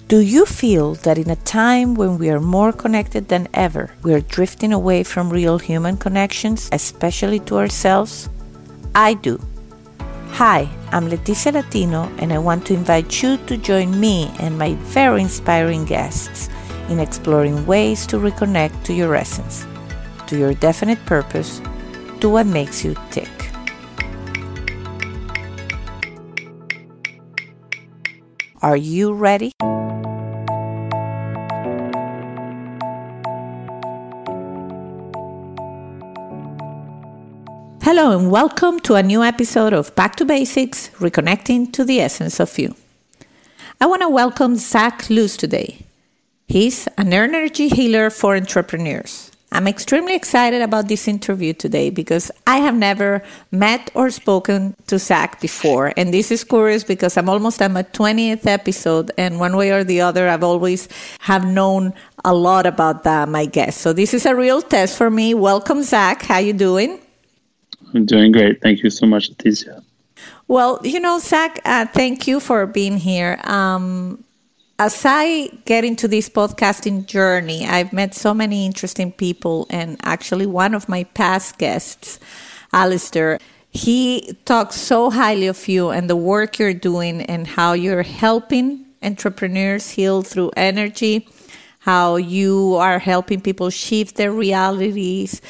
Do you feel that in a time when we are more connected than ever, we are drifting away from real human connections, especially to ourselves? I do. Hi, I'm Leticia Latino, and I want to invite you to join me and my very inspiring guests in exploring ways to reconnect to your essence, to your definite purpose, to what makes you tick. Are you ready? Hello and welcome to a new episode of Back to Basics, Reconnecting to the Essence of You. I want to welcome Zach Luz today. He's an energy healer for entrepreneurs. I'm extremely excited about this interview today because I have never met or spoken to Zach before. And this is curious because I'm almost at my 20th episode, and one way or the other, I've always have known a lot about my guests. So this is a real test for me. Welcome, Zach. How you doing? I'm doing great. Thank you so much, Leticia. Well, Zach, thank you for being here. As I get into this podcasting journey, I've met so many interesting people. And actually, one of my past guests, Alistair, he talks so highly of you and the work you're doing and how you're helping entrepreneurs heal through energy, how you are helping people shift their realities,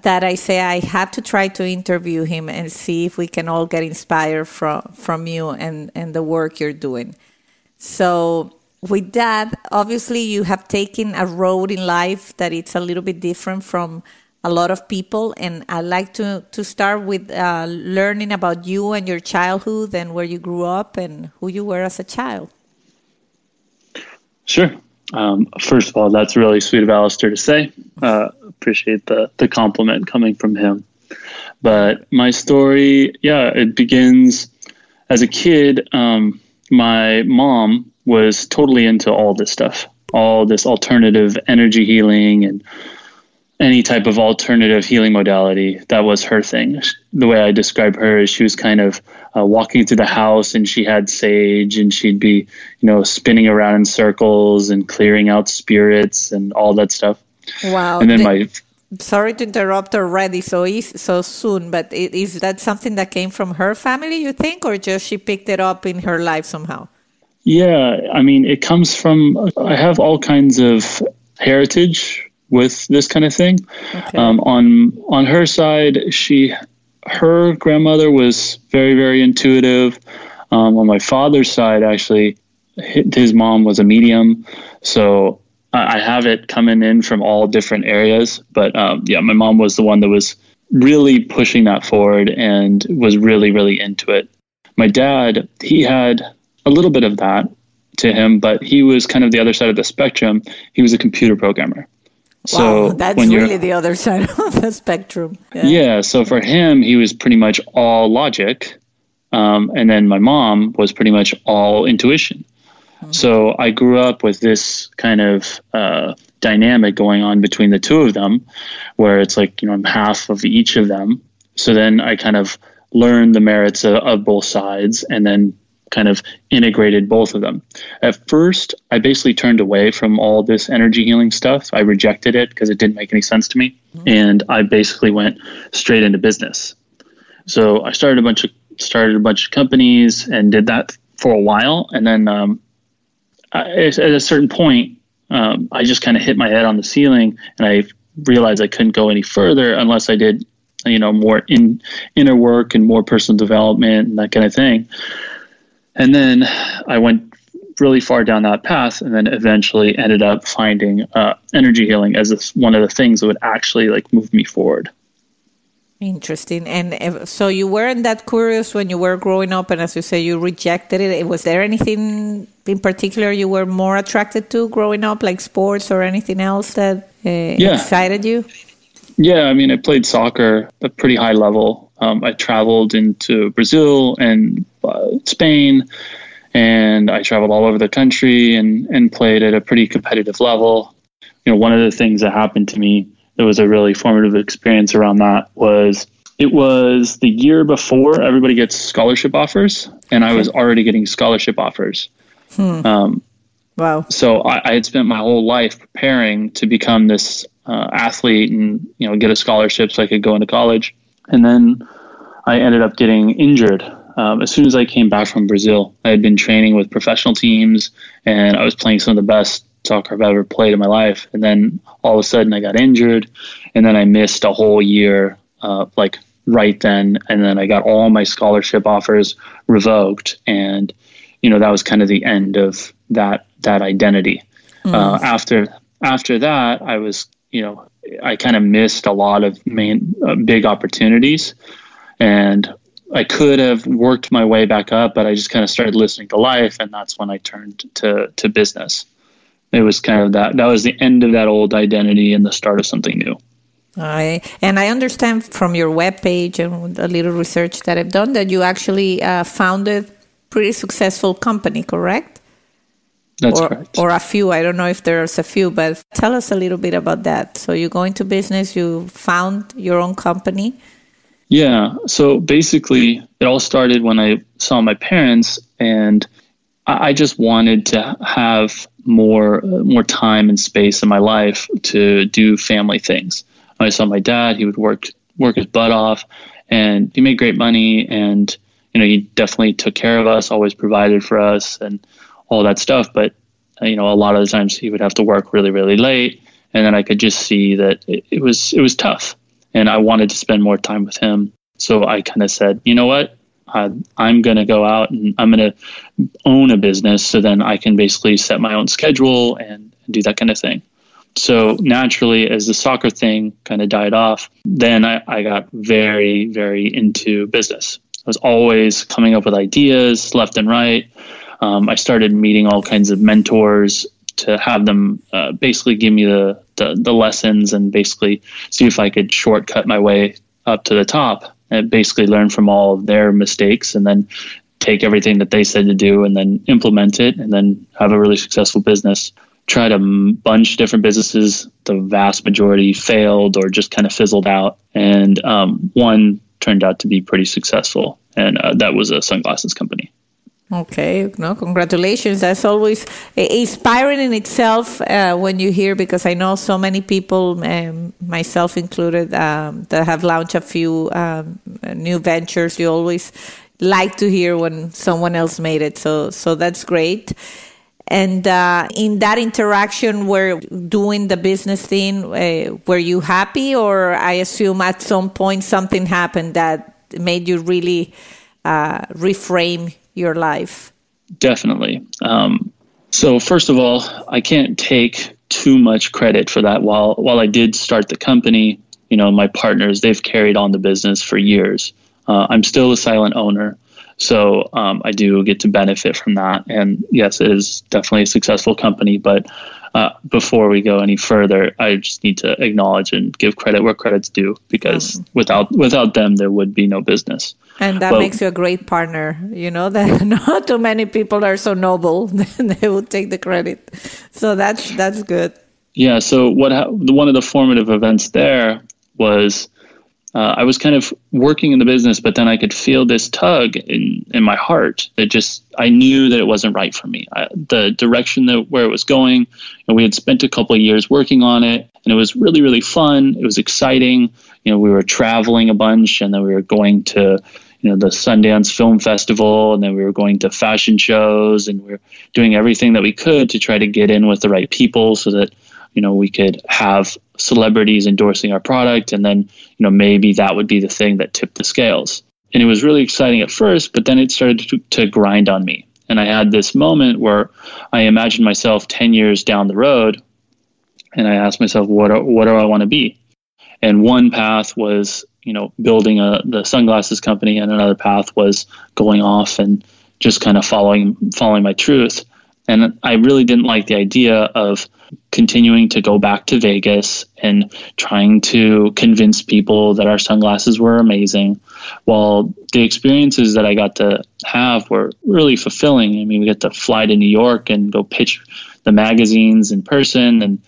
that I say I have to try to interview him and see if we can all get inspired from you and the work you're doing. So with that, obviously you have taken a road in life that it's a little bit different from a lot of people. And I'd like to start with learning about you and your childhood and where you grew up and who you were as a child. Sure. First of all, that's really sweet of Alistair to say. Appreciate the compliment coming from him. But my story, it begins as a kid. My mom was totally into all this stuff, all this alternative energy healing and any type of alternative healing modality. That was her thing. The way I describe her is she was kind of walking through the house and she had sage and she'd be, spinning around in circles and clearing out spirits and all that stuff. Wow. And then sorry to interrupt already so soon, but is that something that came from her family, you think, or just she picked it up in her life somehow? Yeah, I mean, it comes from, I have all kinds of heritage with this kind of thing. Okay. On her side, her grandmother was very, very intuitive. On my father's side, actually, his mom was a medium. So I have it coming in from all different areas. But my mom was the one that was really pushing that forward and was really, really into it. My dad, he had a little bit of that to him, but he was kind of the other side of the spectrum. He was a computer programmer. So wow, that's really the other side of the spectrum. Yeah. So for him, he was pretty much all logic. And then my mom was pretty much all intuition. Mm-hmm. So I grew up with this kind of dynamic going on between the two of them, where it's like, I'm half of each of them. So then I kind of learned the merits of both sides and then kind of integrated both of them. At first, I basically turned away from all this energy healing stuff. I rejected it because it didn't make any sense to me. Mm-hmm. And I basically went straight into business. So I started a bunch of companies and did that for a while. And then at a certain point, I just kind of hit my head on the ceiling and I realized I couldn't go any further unless I did, more inner work and more personal development and that kind of thing. And then I went really far down that path and then eventually ended up finding energy healing as one of the things that would actually move me forward. Interesting. And so you weren't that curious when you were growing up, and as you say, you rejected it. Was there anything in particular you were more attracted to growing up, like sports or anything else that excited you? Yeah, I mean, I played soccer at a pretty high level. I traveled into Brazil and Spain, and I traveled all over the country and played at a pretty competitive level. One of the things that happened to me that was a really formative experience around that was it was the year before everybody gets scholarship offers, and I was already getting scholarship offers. Wow. So I had spent my whole life preparing to become this athlete and, get a scholarship so I could go into college. And then I ended up getting injured. As soon as I came back from Brazil, I had been training with professional teams and I was playing some of the best soccer I've ever played in my life. And then all of a sudden I got injured and then I missed a whole year, right then. And then I got all my scholarship offers revoked. And, that was kind of the end of that identity. After that, I was, I kind of missed a lot of big opportunities, and I could have worked my way back up, but I just kind of started listening to life, and that's when I turned to business. It was kind of that was the end of that old identity and the start of something new. And I understand from your webpage and a little research that I've done that you actually founded a pretty successful company, correct? That's correct. Or a few. I don't know if there's a few, but tell us a little bit about that. So you go into business, you found your own company. Yeah. So basically, it all started when I saw my parents, and I just wanted to have more time and space in my life to do family things. I saw my dad; he would work his butt off, and he made great money, and he definitely took care of us, always provided for us, and all that stuff. But a lot of the times he would have to work really, really late, and then I could just see that it was tough, and I wanted to spend more time with him. So I kind of said, you know what, I'm going to go out and I'm going to own a business, so then I can basically set my own schedule and do that kind of thing. So naturally, as the soccer thing kind of died off, then I got very, very into business. I was always coming up with ideas left and right. I started meeting all kinds of mentors to have them basically give me the lessons and basically see if I could shortcut my way up to the top and basically learn from all of their mistakes and then take everything that they said to do and then implement it and then have a really successful business. Tried a bunch of different businesses. The vast majority failed or just kind of fizzled out. And one turned out to be pretty successful. And that was a sunglasses company. Okay, no, congratulations. That's always inspiring in itself when you hear, because I know so many people, myself included, that have launched a few new ventures. You always like to hear when someone else made it. So that's great. And in that interaction where doing the business thing, were you happy? Or I assume at some point something happened that made you really reframe your life? Definitely. So first of all, I can't take too much credit for that. While I did start the company, my partners, they've carried on the business for years. I'm still a silent owner. So I do get to benefit from that. And yes, it is definitely a successful company. But before we go any further, I just need to acknowledge and give credit where credit's due, because without them, there would be no business. And that makes you a great partner. That not too many people are so noble. They will take the credit. So that's good. Yeah. So one of the formative events there was I was kind of working in the business, but then I could feel this tug in my heart that I knew that it wasn't right for me. The direction where it was going, and we had spent a couple of years working on it, and it was really, really fun. It was exciting. We were traveling a bunch, and then we were going to, the Sundance Film Festival, and then we were going to fashion shows, and we were doing everything that we could to try to get in with the right people so that, we could have celebrities endorsing our product. And then, maybe that would be the thing that tipped the scales. And it was really exciting at first, but then it started to grind on me. And I had this moment where I imagined myself 10 years down the road, and I asked myself, what do I want to be? And one path was, building the sunglasses company, and another path was going off and just kind of following my truth. And I really didn't like the idea of continuing to go back to Vegas and trying to convince people that our sunglasses were amazing. While the experiences that I got to have were really fulfilling. I mean, we got to fly to New York and go pitch the magazines in person, and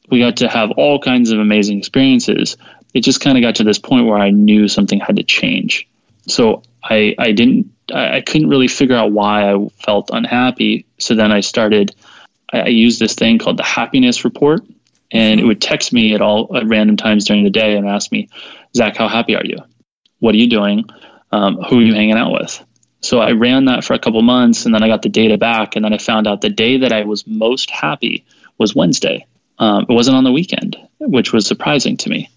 we got to have all kinds of amazing experiences. It just kind of got to this point where I knew something had to change. So I couldn't really figure out why I felt unhappy. So then I started I used this thing called the happiness report, and it would text me at random times during the day and ask me, Zach, how happy are you? What are you doing? Who are you hanging out with? So I ran that for a couple months, and then I got the data back, and then I found out the day that I was most happy was Wednesday. It wasn't on the weekend, which was surprising to me.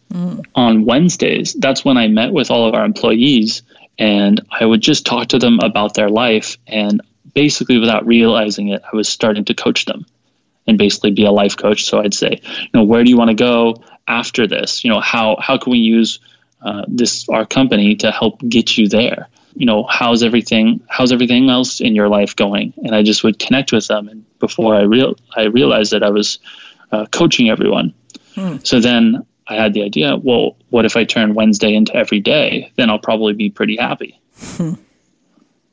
On Wednesdays, that's when I met with all of our employees, and I would just talk to them about their life, and basically without realizing it, I was starting to coach them and basically be a life coach. So I'd say, where do you want to go after this? How can we use our company to help get you there? How's everything else in your life going? And I just would connect with them. And before I realized that I was coaching everyone. So then I had the idea, well, what if I turn Wednesday into every day? Then I'll probably be pretty happy.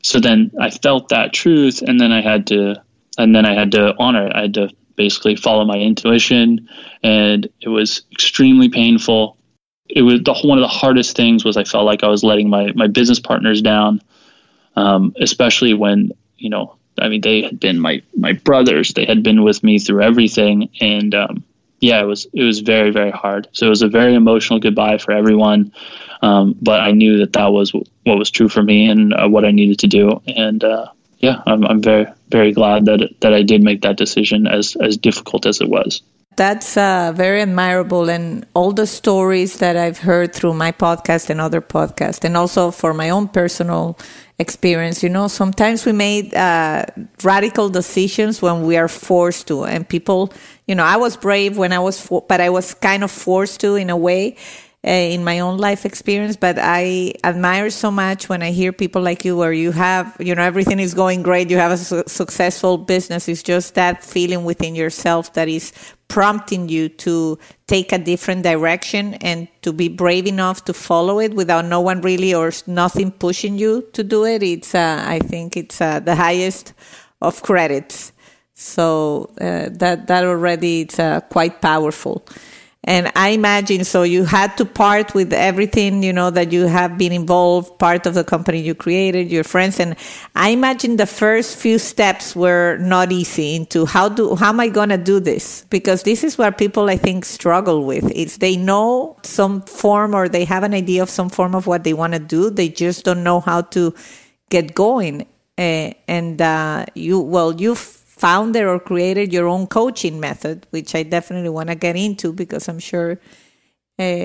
So then I felt that truth, and then I had to honor it. I had to basically follow my intuition, and it was extremely painful. It was one of the hardest things was I felt like I was letting my business partners down, especially when, they had been my brothers. They had been with me through everything. And it was very, very hard. So it was a very emotional goodbye for everyone. But I knew that was what was true for me and what I needed to do. And I'm very, very glad that I did make that decision, as difficult as it was. That's very admirable. And all the stories that I've heard through my podcast and other podcasts, and also for my own personal experience, sometimes we made radical decisions when we are forced to. And people, I was brave when but I was kind of forced to in a way. In my own life experience, but I admire so much when I hear people like you where you have, everything is going great, you have a successful business. It's just that feeling within yourself that is prompting you to take a different direction and to be brave enough to follow it without no one really or nothing pushing you to do it. It's, I think it's the highest of credits. So that already it's quite powerful. And I imagine, so you had to part with everything, that you have been involved, part of the company you created, your friends. And I imagine the first few steps were not easy into how am I going to do this? Because this is where people, I think, struggle with. It's they know some form or they have an idea of some form of what they want to do. They just don't know how to get going. You've founded or created your own coaching method, which I definitely want to get into because I'm sure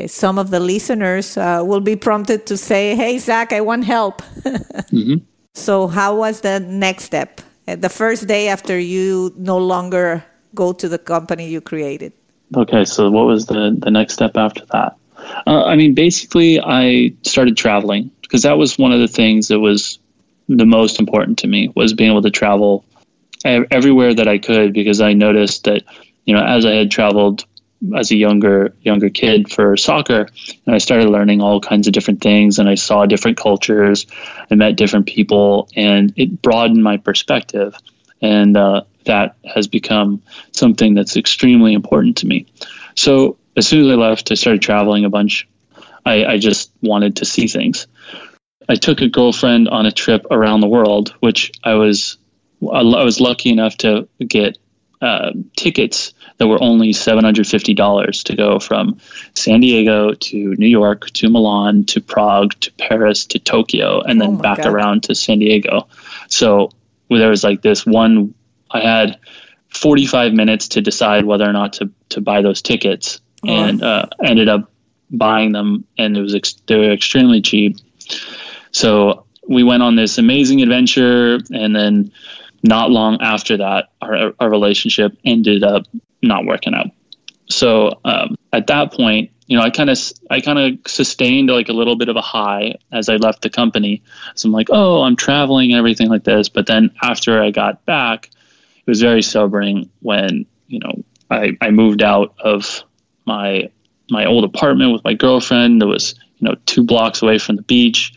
some of the listeners will be prompted to say, hey, Zach, I want help. So how was the next step? The first day after you no longer go to the company you created? Okay, so what was the next step after that? Basically, I started traveling because that was one of the things that was the most important to me, was being able to travel everywhere that I could, because I noticed that, as I had traveled as a younger kid for soccer, and I started learning all kinds of different things, and I saw different cultures, I met different people, and it broadened my perspective. And that has become something that's extremely important to me. So as soon as I left, I started traveling a bunch. I just wanted to see things. I took a girlfriend on a trip around the world, which I was lucky enough to get tickets that were only $750 to go from San Diego to New York to Milan to Prague to Paris to Tokyo and then back around to San Diego. So there was like this one, I had 45 minutes to decide whether or not to buy those tickets, and ended up buying them, and they were extremely cheap. So we went on this amazing adventure, and then not long after that, our relationship ended up not working out. So at that point, I kind of sustained like a little bit of a high as I left the company. So I'm like, oh, I'm traveling and everything like this. But then after I got back, it was very sobering when, I moved out of my old apartment with my girlfriend that was, 2 blocks away from the beach.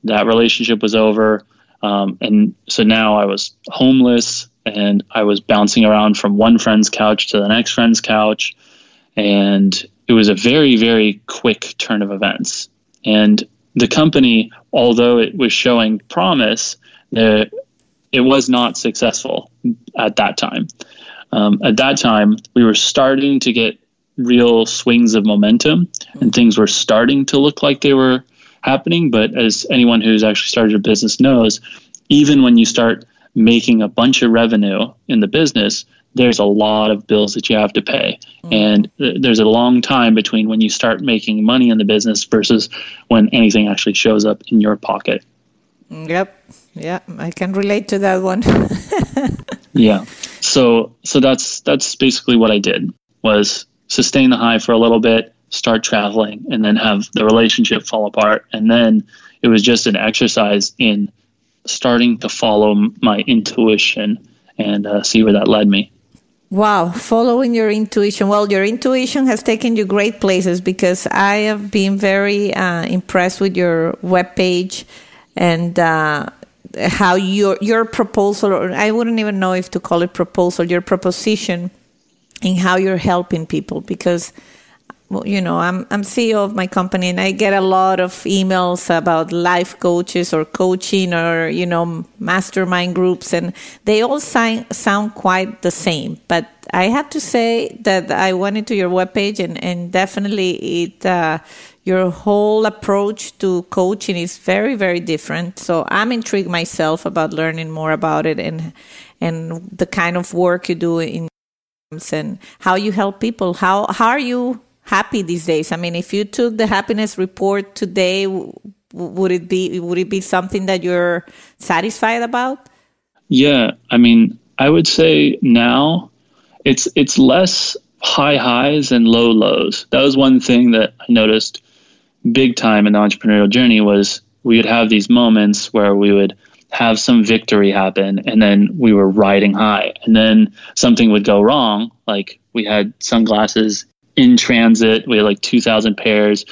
That relationship was over. And so now I was homeless, and I was bouncing around from one friend's couch to the next friend's couch. And it was a very, very quick turn of events. And the company, although it was showing promise, it was not successful at that time. At that time, we were starting to get real swings of momentum, and things were starting to look like they were happening. But as anyone who's actually started a business knows, even when you start making a bunch of revenue in the business, there's a lot of bills that you have to pay. And there's a long time between when you start making money in the business versus when anything actually shows up in your pocket. Yep. Yeah, I can relate to that one. Yeah. So that's basically what I did, was sustain the high for a little bit, start traveling, and then have the relationship fall apart. And then it was just an exercise in starting to follow my intuition and see where that led me. Wow, following your intuition. Well, your intuition has taken you great places, because I have been very impressed with your webpage and how your proposal, or I wouldn't even know if to call it proposal, your proposition in how you're helping people. Because, well, you know, I'm CEO of my company, and I get a lot of emails about life coaches or coaching or, you know, mastermind groups, and they all sound quite the same. But I have to say that I went into your webpage, and definitely your whole approach to coaching is very, very different. So I'm intrigued myself about learning more about it and the kind of work you do and how you help people. How are you happy these days? I mean, if you took the happiness report today, would it be something that you're satisfied about? Yeah, I mean, I would say now it's less high highs and low lows. That was one thing that I noticed big time in the entrepreneurial journey, was we would have these moments where we would have some victory happen, and then we were riding high, and then something would go wrong. Like, we had sunglasses in transit. We had like 2,000 pairs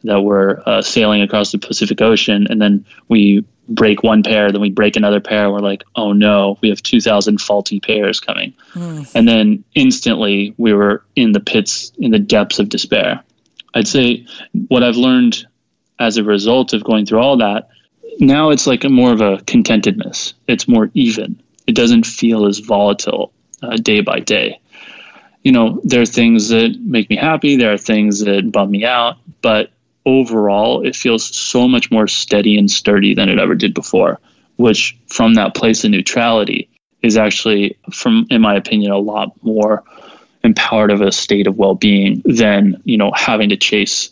that were sailing across the Pacific Ocean, and then we break one pair, then we break another pair. We're like, oh no, we have 2,000 faulty pairs coming. And then instantly we were in the pits, in the depths of despair. I'd say what I've learned as a result of going through all that, now it's like more of a contentedness. It's more even. It doesn't feel as volatile day by day. You know, there are things that make me happy. There are things that bum me out. But overall, it feels so much more steady and sturdy than it ever did before, which from that place of neutrality is actually, in my opinion, a lot more empowered of a state of well-being than, you know, having to chase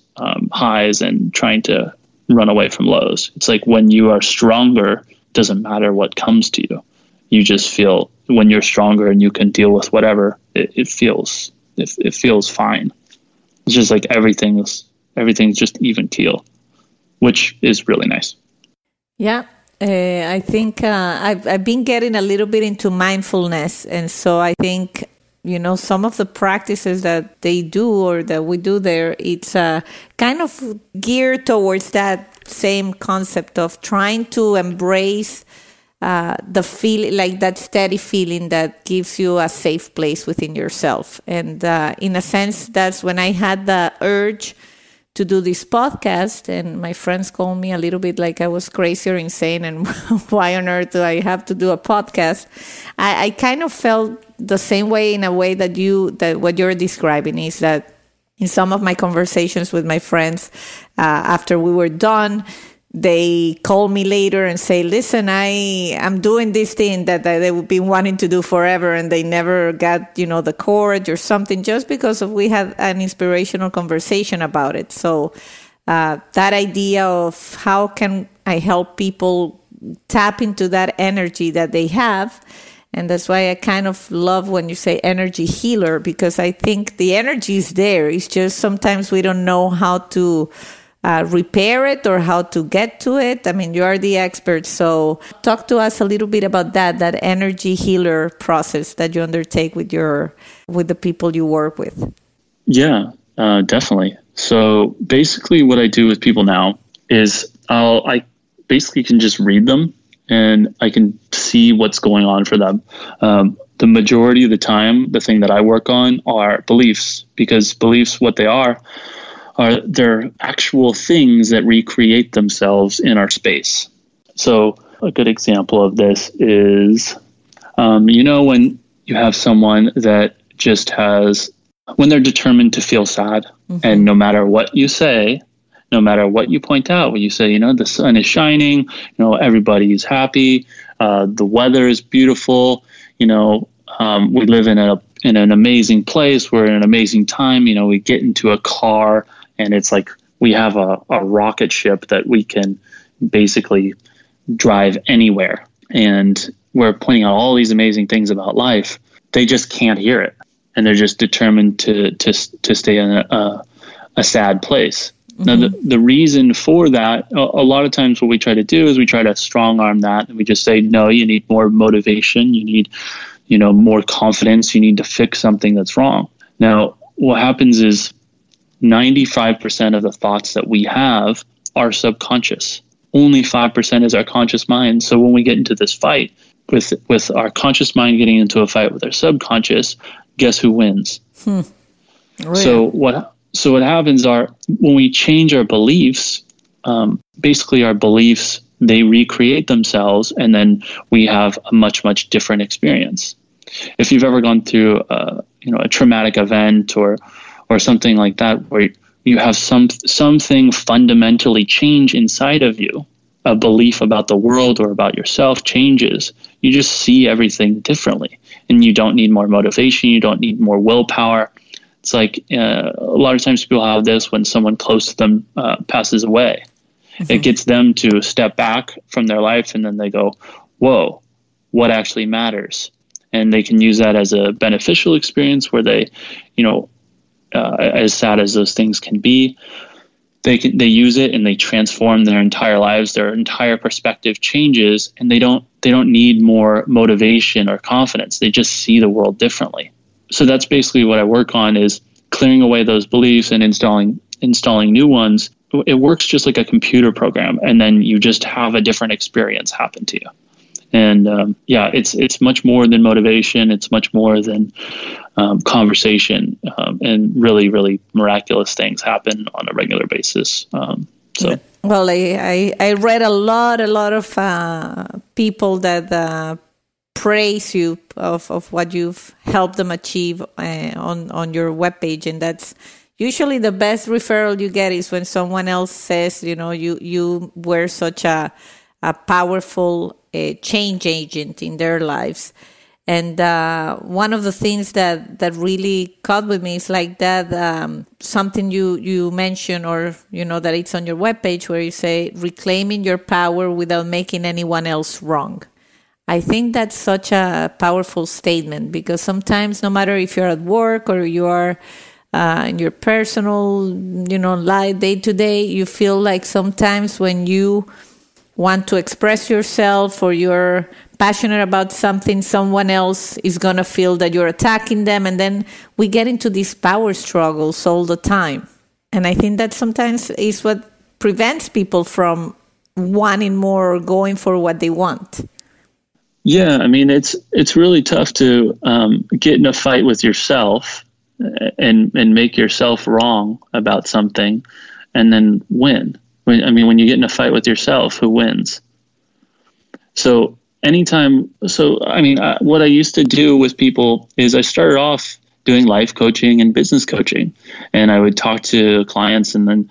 highs and trying to run away from lows. It's like when you are stronger, doesn't matter what comes to you. You just feel, when you're stronger and you can deal with whatever, it feels fine. It's just like everything's just even keel, which is really nice. Yeah. I think I've been getting a little bit into mindfulness. And so I think, you know, some of the practices that they do or that we do there, it's kind of geared towards that same concept of trying to embrace the feeling, like that steady feeling that gives you a safe place within yourself. And in a sense, that's when I had the urge to do this podcast, and my friends called me a little bit like I was crazy or insane, and why on earth do I have to do a podcast? I kind of felt the same way, in a way that what you're describing is that in some of my conversations with my friends, after we were done, they call me later and say, listen, I'm doing this thing that they've been wanting to do forever, and they never got, you know, the courage or something, just because we had an inspirational conversation about it. So that idea of how can I help people tap into that energy that they have. And that's why I kind of love when you say energy healer, because I think the energy is there. It's just sometimes we don't know how to repair it or how to get to it. I mean, you are the expert. So talk to us a little bit about that energy healer process that you undertake with the people you work with. Yeah, definitely. So basically what I do with people now is I basically can just read them and I can see what's going on for them. The majority of the time, the thing that I work on are beliefs, because beliefs, what they are they're actual things that recreate themselves in our space. So a good example of this is, you know, when you have someone that just has, when they're determined to feel sad, and no matter what you say, no matter what you point out, when you say, the sun is shining, everybody's happy, the weather is beautiful, we live in an amazing place, we're in an amazing time, we get into a car and it's like we have a rocket ship that we can basically drive anywhere. And we're pointing out all these amazing things about life. They just can't hear it. And they're just determined to stay in a sad place. Now, the reason for that, a lot of times what we try to do is we try to strong arm that. And we just say, no, you need more motivation. You need, more confidence. You need to fix something that's wrong. Now, what happens is 95% of the thoughts that we have are subconscious. Only 5% is our conscious mind. So when we get into this fight with our conscious mind getting into a fight with our subconscious, guess who wins? Oh, yeah. So what happens are when we change our beliefs, basically our beliefs, they recreate themselves, and then we have a much, much different experience. If you've ever gone through a traumatic event or something like that, where you have something fundamentally change inside of you, a belief about the world or about yourself changes, you just see everything differently, and you don't need more motivation. You don't need more willpower. It's like a lot of times people have this when someone close to them passes away. It gets them to step back from their life, and then they go, whoa, what actually matters? And they can use that as a beneficial experience where they, as sad as those things can be, they use it and they transform their entire lives. Their entire perspective changes, and they don't need more motivation or confidence. They just see the world differently. So that's basically what I work on, is clearing away those beliefs and installing new ones. It works just like a computer program, and then you just have a different experience happen to you. And it's much more than motivation. It's much more than conversation, and really, really miraculous things happen on a regular basis. Well, I read a lot of people that praise you of what you've helped them achieve on your webpage, and that's usually the best referral you get is when someone else says, you were such a powerful change agent in their lives. And one of the things that really caught with me is like that, something you mentioned, or, that it's on your webpage, where you say, reclaiming your power without making anyone else wrong. I think that's such a powerful statement, because sometimes, no matter if you're at work or you are in your personal, life, day to day, you feel like sometimes when you want to express yourself or you're passionate about something, someone else is going to feel that you're attacking them. And then we get into these power struggles all the time. And I think that sometimes is what prevents people from wanting more or going for what they want. Yeah, I mean, it's really tough to get in a fight with yourself and make yourself wrong about something and then win. When you get in a fight with yourself, who wins? So what I used to do with people is I started off doing life coaching and business coaching, and I would talk to clients, and then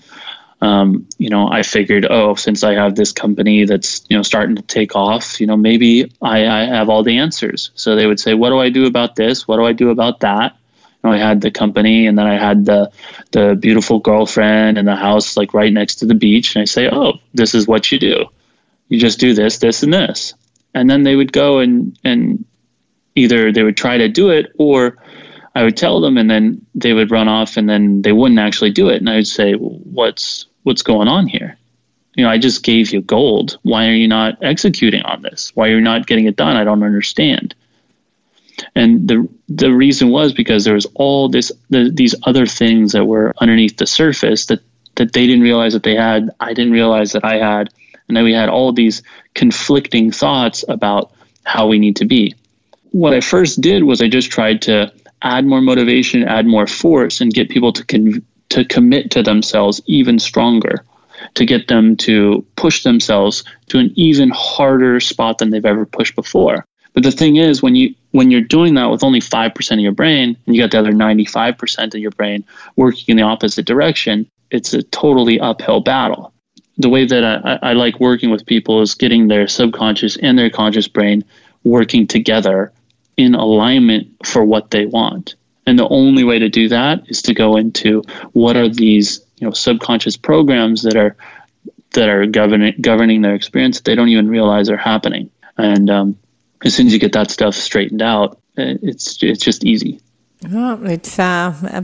I figured, since I have this company that's, starting to take off, maybe I have all the answers. So they would say, what do I do about this? What do I do about that? I had the company, and then I had the beautiful girlfriend and the house like right next to the beach. And I say, this is what you do. You just do this, this, and this. And then they would go and either they would try to do it, or I would tell them, and then they would run off, and then they wouldn't actually do it. And I would say, what's going on here? I just gave you gold. Why are you not executing on this? Why are you not getting it done? I don't understand. And the reason was because there was all these other things that were underneath the surface that they didn't realize that they had. I didn't realize that I had. And then we had all these conflicting thoughts about how we need to be. What I first did was I just tried to add more motivation, add more force, and get people to commit to themselves even stronger, to get them to push themselves to an even harder spot than they've ever pushed before. But the thing is, when you're doing that with only 5% of your brain, and you got the other 95% of your brain working in the opposite direction, it's a totally uphill battle. The way that I like working with people is getting their subconscious and their conscious brain working together in alignment for what they want. And the only way to do that is to go into what are these, subconscious programs that are governing their experience that they don't even realize are happening. And as soon as you get that stuff straightened out, it's just easy. Oh, it's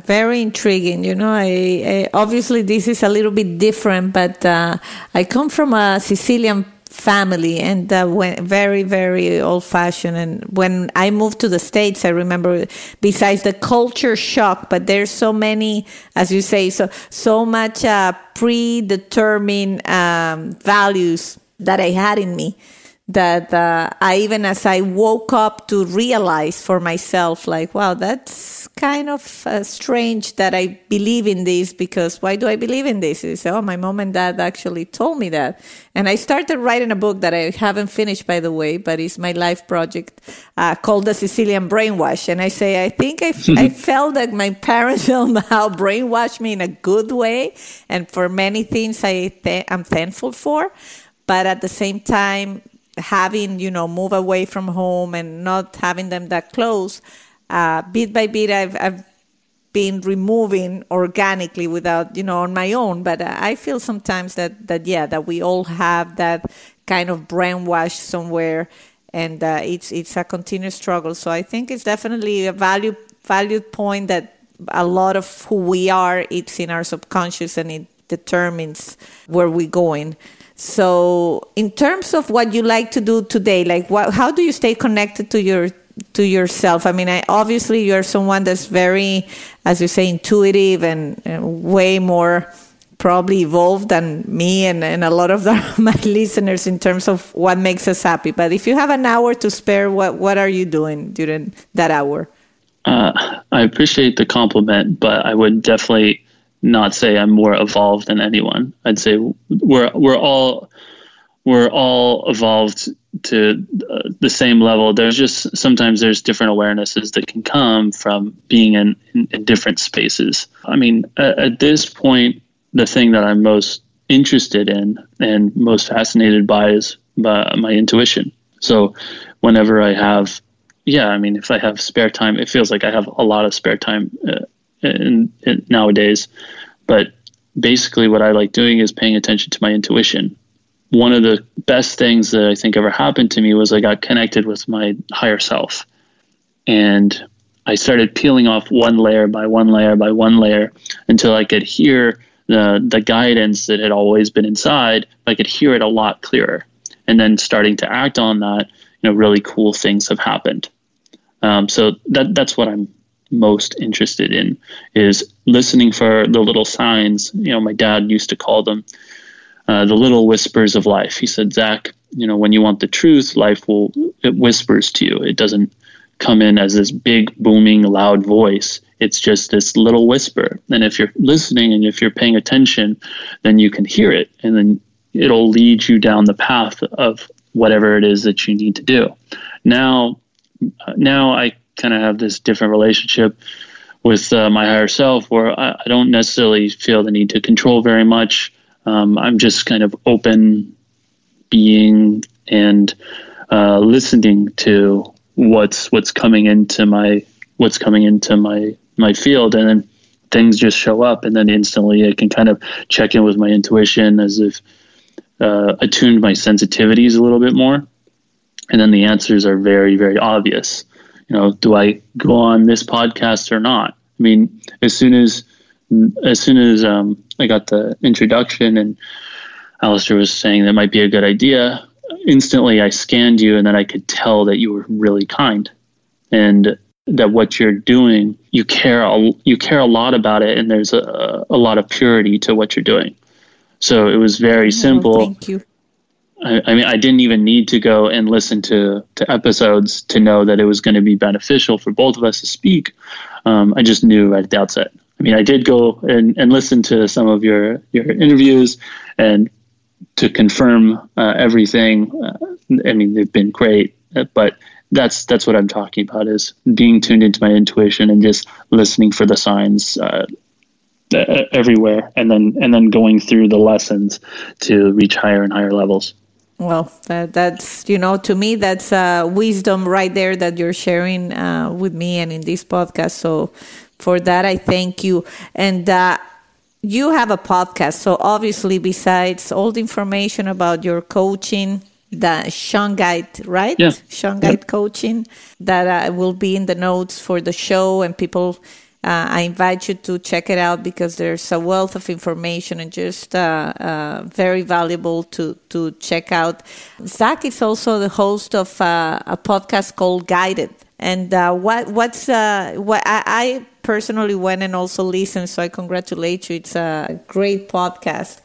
very intriguing. I obviously this is a little bit different, but I come from a Sicilian family and very, very old-fashioned. And when I moved to the States, I remember, besides the culture shock, but there's so many, as you say, so much predetermined values that I had in me, that I, even as I woke up to realize for myself, like, wow, that's kind of strange that I believe in this, because why do I believe in this? It's, my mom and dad actually told me that. And I started writing a book that I haven't finished, by the way, but it's my life project called The Sicilian Brainwash. And I say, I think I felt that my parents somehow brainwashed me in a good way. And for many things I'm thankful for. But at the same time, having, move away from home and not having them that close, bit by bit, I've been removing organically without, on my own. But I feel sometimes that we all have that kind of brainwash somewhere, and it's a continuous struggle. So I think it's definitely a valued point that a lot of who we are, it's in our subconscious, and it determines where we're going. So in terms of what you like to do today, like how do you stay connected to yourself? I mean, obviously you're someone that's very, as you say, intuitive and way more probably evolved than me and a lot of my listeners in terms of what makes us happy. But if you have an hour to spare, what are you doing during that hour? I appreciate the compliment, but I would definitely not say I'm more evolved than anyone. I'd say we're all evolved to the same level. There's just sometimes there's different awarenesses that can come from being in different spaces. I mean, at this point, the thing that I'm most interested in and most fascinated by is my intuition. So whenever I have, if I have spare time, it feels like I have a lot of spare time nowadays. But basically what I like doing is paying attention to my intuition. One of the best things that I think ever happened to me was I got connected with my higher self. And I started peeling off one layer by one layer by one layer until I could hear the guidance that had always been inside. I could hear it a lot clearer. And then starting to act on that, really cool things have happened. So that's what I'm most interested in, is listening for the little signs. My dad used to call them the little whispers of life. He said, Zach, when you want the truth, it whispers to you. It doesn't come in as this big, booming, loud voice. It's just this little whisper. And if you're listening and if you're paying attention, then you can hear it. And then it'll lead you down the path of whatever it is that you need to do. Now I kind of have this different relationship with my higher self, where I don't necessarily feel the need to control very much. I'm just kind of open being and listening to what's coming into my field, and then things just show up, and then instantly I can kind of check in with my intuition as if attuned my sensitivities a little bit more, and then the answers are very, very obvious. Do I go on this podcast or not? I mean, as soon as I got the introduction and Alistair was saying that might be a good idea, instantly I scanned you, and then I could tell that you were really kind, and that what you're doing, you care a lot about it, and there's a lot of purity to what you're doing. So it was very simple. Thank you. I mean, I didn't even need to go and listen to episodes to know that it was going to be beneficial for both of us to speak. I just knew right at the outset. I mean, I did go and listen to some of your interviews and to confirm everything. I mean, they've been great, but that's what I'm talking about, is being tuned into my intuition and just listening for the signs everywhere, and then going through the lessons to reach higher and higher levels. Well, that's, to me, that's wisdom right there that you're sharing with me and in this podcast. So for that, I thank you. And you have a podcast. So obviously, besides all the information about your coaching, the Shungite, right? Yeah. Shungite Coaching, that will be in the notes for the show, and people, I invite you to check it out, because there's a wealth of information and just very valuable to check out. Zach is also the host of a podcast called Guided. And I personally went and also listened, so I congratulate you. It's a great podcast.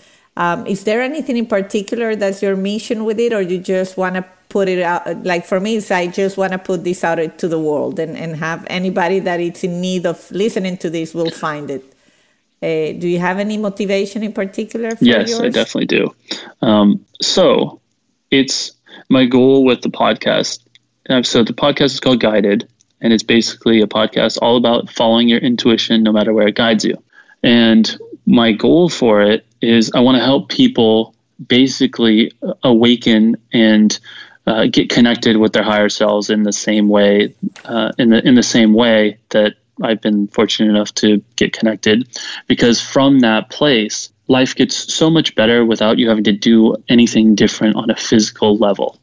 Is there anything in particular that's your mission with it, or you just want to put it out? Like for me, I just want to put this out to the world and have anybody that is in need of listening to this will find it. Do you have any motivation in particular for Yes, yours? I definitely do. So it's my goal with the podcast. So the podcast is called Guided, and it's basically a podcast all about following your intuition no matter where it guides you. And my goal for it is I want to help people basically awaken and get connected with their higher selves in the same way, in the same way that I've been fortunate enough to get connected. Because from that place, life gets so much better without you having to do anything different on a physical level.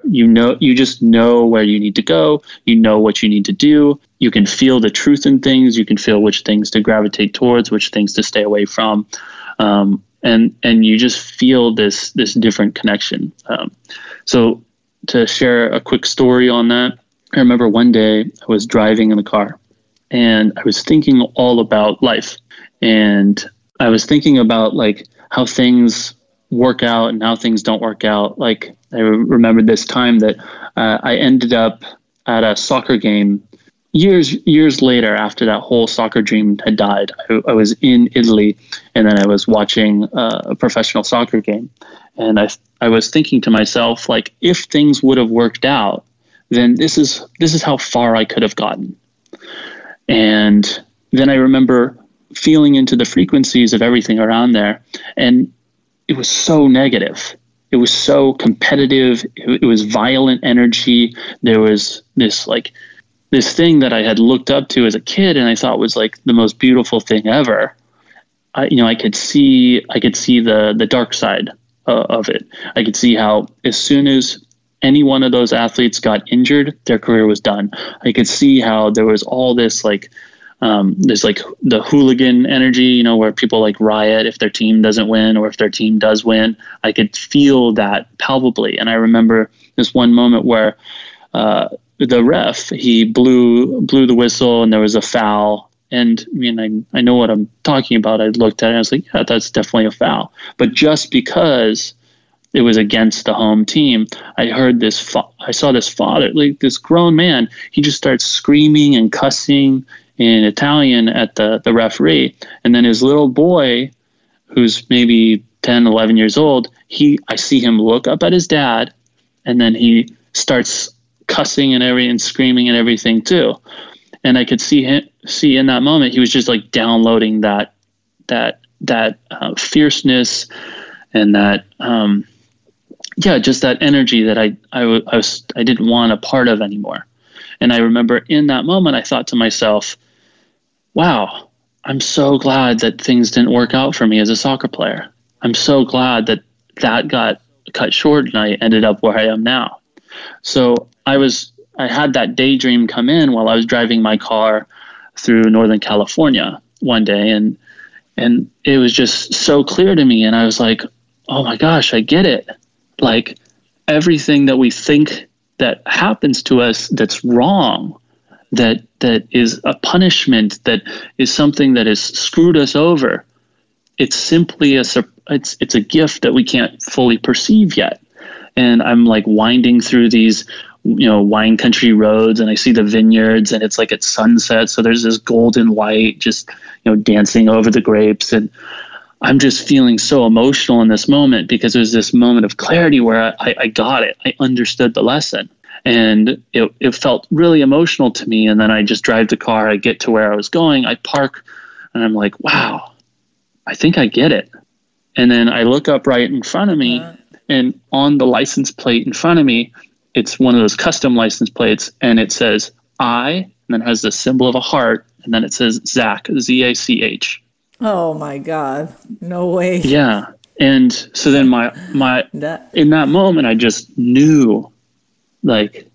You just know where you need to go. You know what you need to do. You can feel the truth in things. You can feel which things to gravitate towards, which things to stay away from. And you just feel this different connection. So to share a quick story on that, I remember one day I was driving in the car and I was thinking all about life. And I was thinking about like how things work out and how things don't work out. Like I remember this time that I ended up at a soccer game years later, after that whole soccer dream had died. I was in Italy, and then I was watching a professional soccer game, and I was thinking to myself, like, if things would have worked out, then this is how far I could have gotten. And then I remember feeling into the frequencies of everything around there, and it was so negative. It was so competitive. It was violent energy. There was this thing that I had looked up to as a kid, and I thought was like the most beautiful thing ever. I could see the dark side of it. I could see how as soon as any one of those athletes got injured, their career was done. I could see how there was all this there's like the hooligan energy, where people like riot if their team doesn't win or if their team does win. I could feel that palpably. And I remember this one moment where the ref, he blew the whistle and there was a foul. And I know what I'm talking about. I looked at it and I was like, yeah, that's definitely a foul. But just because it was against the home team, I saw this father, like this grown man, he just starts screaming and cussing in Italian at the referee. And then his little boy, who's maybe 10, 11 years old, I see him look up at his dad, and then he starts cussing and screaming and everything too. And I could see in that moment, he was just like downloading that fierceness and that, just that energy that I didn't want a part of anymore. And I remember in that moment, I thought to myself, wow, I'm so glad that things didn't work out for me as a soccer player. I'm so glad that got cut short and I ended up where I am now. So I had that daydream come in while I was driving my car through Northern California one day, and it was just so clear to me. And I was like, oh my gosh, I get it. Like everything that we think that happens to us that's wrong, that is a punishment, that is something that has screwed us over, it's simply it's a gift that we can't fully perceive yet. And I'm like winding through these wine country roads, and I see the vineyards, and it's like at sunset, so there's this golden light just dancing over the grapes, and I'm just feeling so emotional in this moment because there's this moment of clarity where I got it. I understood the lesson. And it felt really emotional to me. And then I just drive the car, I get to where I was going, I park, and I'm like, wow, I think I get it. And then I look up right in front of me, and on the license plate in front of me, it's one of those custom license plates, and it says I, and then it has the symbol of a heart, and then it says Zach, Z-A-C-H. Oh my God. No way. Yeah. And so then in that moment, I just knew, like,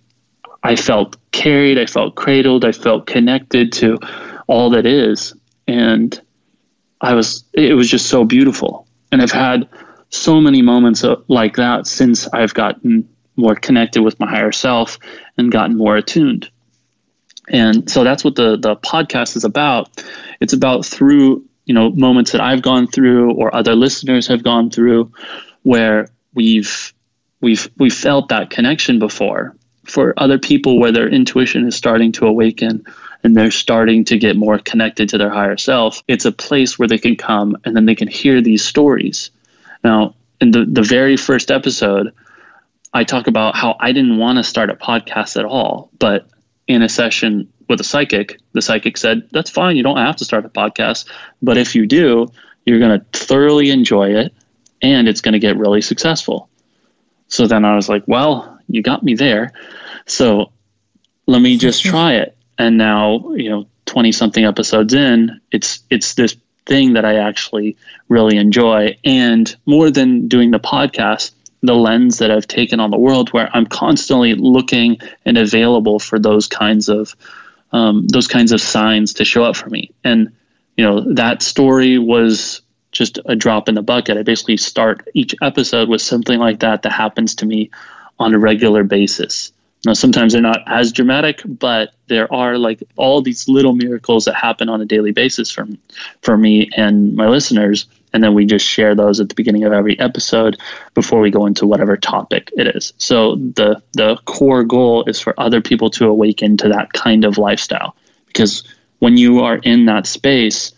I felt carried, I felt cradled, I felt connected to all that is. And it was just so beautiful. And I've had so many moments like that since I've gotten more connected with my higher self and gotten more attuned. And so that's what the podcast is about. It's about through, moments that I've gone through or other listeners have gone through where we've felt that connection before. For other people where their intuition is starting to awaken and they're starting to get more connected to their higher self, it's a place where they can come and then they can hear these stories. Now, in the very first episode, I talk about how I didn't want to start a podcast at all, but in a session with a psychic, the psychic said, that's fine, you don't have to start a podcast, but if you do, you're going to thoroughly enjoy it and it's going to get really successful. So then I was like, well, you got me there. So let me just try it. And now, 20 something episodes in, it's this thing that I actually really enjoy. And more than doing the podcast, the lens that I've taken on the world, where I'm constantly looking and available for those kinds of signs to show up for me. And, that story was just a drop in the bucket. I basically start each episode with something like that happens to me on a regular basis. Now, sometimes they're not as dramatic, but there are like all these little miracles that happen on a daily basis for me and my listeners. And then we just share those at the beginning of every episode before we go into whatever topic it is. So the core goal is for other people to awaken to that kind of lifestyle. Because when you are in that space,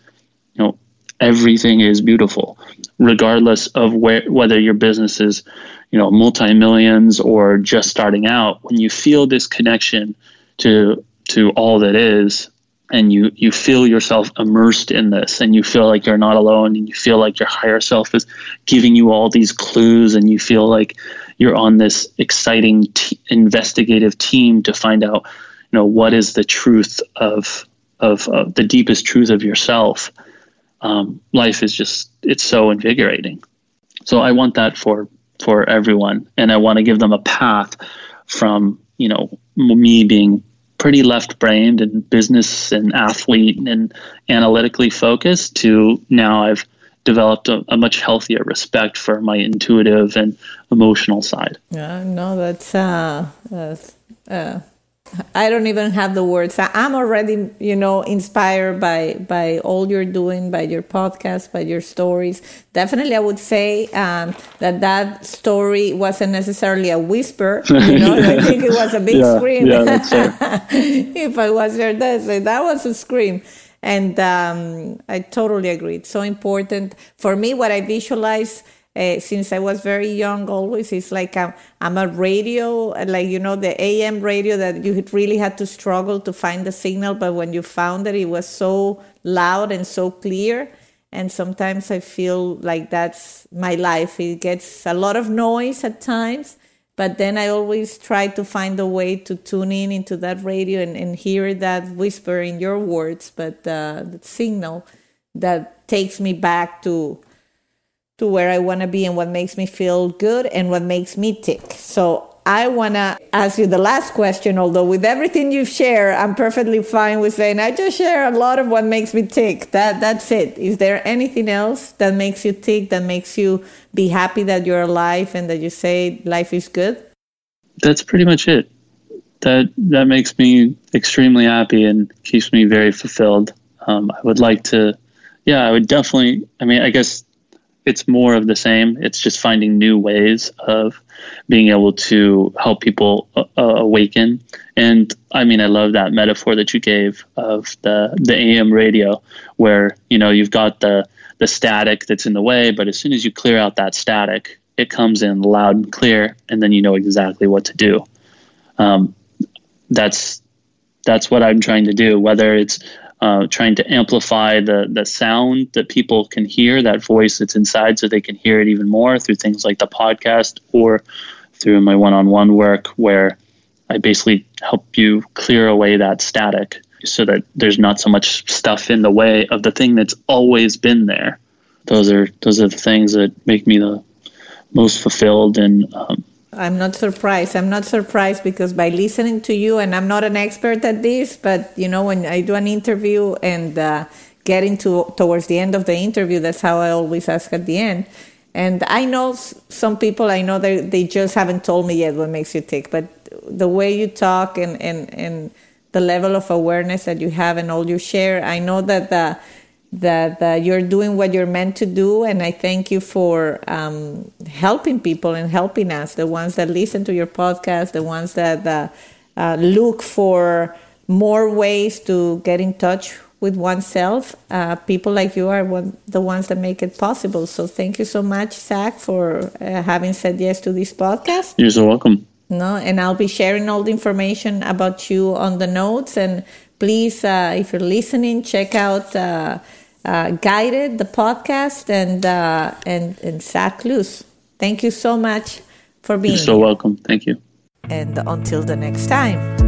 everything is beautiful, regardless of whether your business is, multi-millions or just starting out. When you feel this connection to all that is, and you feel yourself immersed in this, and you feel like you're not alone, and you feel like your higher self is giving you all these clues, and you feel like you're on this exciting investigative team to find out, what is the truth of the deepest truth of yourself. Life is it's so invigorating. So I want that for everyone. And I want to give them a path from, me being pretty left-brained and business and athlete and analytically focused to now I've developed a much healthier respect for my intuitive and emotional side. Yeah, no, that's I don't even have the words. I'm already, inspired by all you're doing, by your podcast, by your stories. Definitely, I would say that story wasn't necessarily a whisper. I think it was a big scream. Yeah, that's it. If I was there, that was a scream. And I totally agree. It's so important. For me, what I visualize since I was very young, always it's like I'm a radio, like the AM radio that you really had to struggle to find the signal, but when you found it was so loud and so clear. And sometimes I feel like that's my life. It gets a lot of noise at times, but then I always try to find a way to tune into that radio and hear that whisper in your words, but the signal that takes me back to where I want to be and what makes me feel good and what makes me tick. So I want to ask you the last question, although with everything you've shared, I'm perfectly fine with saying I just share a lot of what makes me tick. That's it. Is there anything else that makes you tick, that makes you be happy that you're alive and that you say life is good? That's pretty much it. That makes me extremely happy and keeps me very fulfilled. I would like to, I would definitely, I guess it's more of the same. It's just finding new ways of being able to help people awaken. And I love that metaphor that you gave of the AM radio, where, you've got the static that's in the way, but as soon as you clear out that static, it comes in loud and clear, and then you know exactly what to do. That's what I'm trying to do, whether it's trying to amplify the sound that people can hear, that voice that's inside, so they can hear it even more through things like the podcast, or through my one-on-one work, where I basically help you clear away that static so that there's not so much stuff in the way of the thing that's always been there. Those are the things that make me the most fulfilled. And I'm not surprised. I'm not surprised because by listening to you, and I'm not an expert at this, but when I do an interview and getting towards the end of the interview, that's how I always ask at the end. And I know some people, I know they just haven't told me yet what makes you tick, but the way you talk and the level of awareness that you have and all you share, I know that you're doing what you're meant to do, and I thank you for helping people and helping us, the ones that listen to your podcast, the ones that look for more ways to get in touch with oneself. People like you are the ones that make it possible. So thank you so much, Zach, for having said yes to this podcast. You're so welcome. No, and I'll be sharing all the information about you on the notes. And please, if you're listening, check out Guided, the podcast, and Zach Luz. Thank you so much for being here. You're so welcome. Thank you. And until the next time.